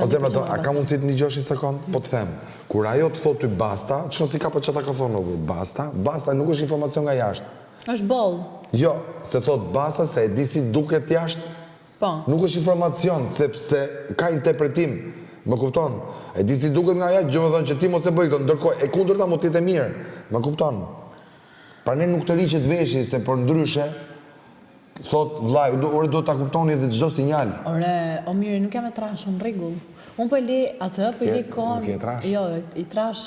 Ose a ka mundësi të një gjosh një sekund? Po të them, kur ajo të thot ty basta, që nësi ka për që ta ka thonë basta nuk është informacion nga jashtë. është boll. Jo, se thot basta se e di si duket jashtë, nuk është informacion, sepse ka interpretim, më kupton? E di si duket nga jashtë, gjë më thonë që ti mos e bëj këto, ndërkohë e kundërta mos t'jetë mirë, më kupton? Pra ne nuk të riqet veshi se për ndryshe, thot vllai, ore do ta kuptoni edhe çdo sinjal. Ore, o mirë, nuk jam e trash, unë rregull. Unë po li atë, po li kon. Nuk je trash? Jo, i trash.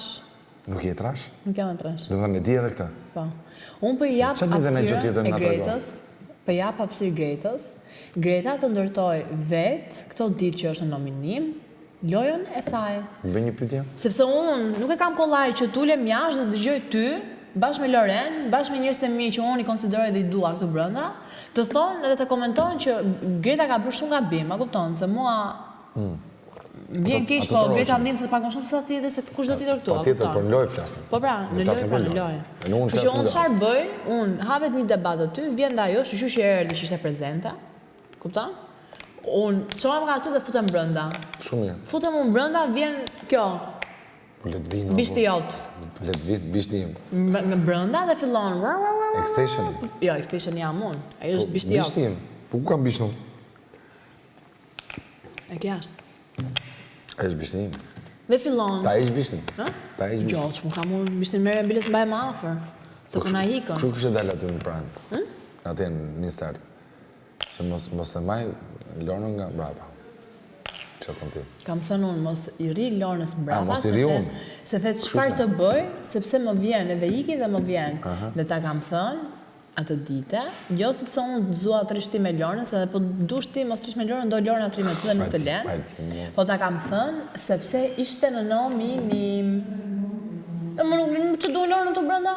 Nuk je trash? Nuk jam e trash. Do të thënë e di edhe këtë. Po. Unë po i jap hapësirë e Gretës, po jap hapësirë Gretës. Greta të ndërtoj vetë, këto ditë që është në nominim, lojën e saj. Bëj një pyetje. Sepse unë nuk e kam kollaj që t'ulem jashtë dhe dëgjoj ty, bashkë me Loren, bashkë me njerëzit e mi që unë i konsideroj dhe i dua këtu brenda, të thonë edhe të komentojnë që Greta ka bërë shumë gabim, a kupton, se mua vjen keq, po Greta ndim se të pagon shumë sa ti dhe se kush do t'i këtu. Patjetër, për në lojë flasim. Po pra, në lojë, pra në lojë. Kështu që unë çfarë bëj, unë hapet një debat aty, vjen dhe ajo, shqyqysh që erdhi që ishte prezente, kupton? Unë çohem nga aty dhe futem brenda. Shumë mirë. Futem unë brenda, vjen kjo. Bishti jot. Bishti im. Nga brenda dhe fillon. Extensioni. Jo, extensioni jam unë. Ajo është bishti jot. Bishti im. Po ku kam bishnu? E kja është. Ajo është bishti im. Dhe fillon. Ta ish bishtin? Ta ish bishtin? Jo, që mu kam unë bishtin mere biles mbaj ma afer. Se ku na hikën. Kështu kështë dalë aty në pranë? Aty në një start. Që mos e maj Lorën nga brapa. Që të në tim. Kam thënë unë, mos i ri Lorënës brapa. Mos i ri unë? Se thetë çfarë të bëj, sepse më vjen edhe iki dhe më vjen. Dhe ta kam thënë, atë dite, jo sepse unë zua të rishti me Lorënës, edhe po dush ti mos trish me Lorën, do Lorën atri me ty dhe nuk të len. Po ta kam thënë, sepse ishte në nominim. Më nuk që du Lorën të brenda?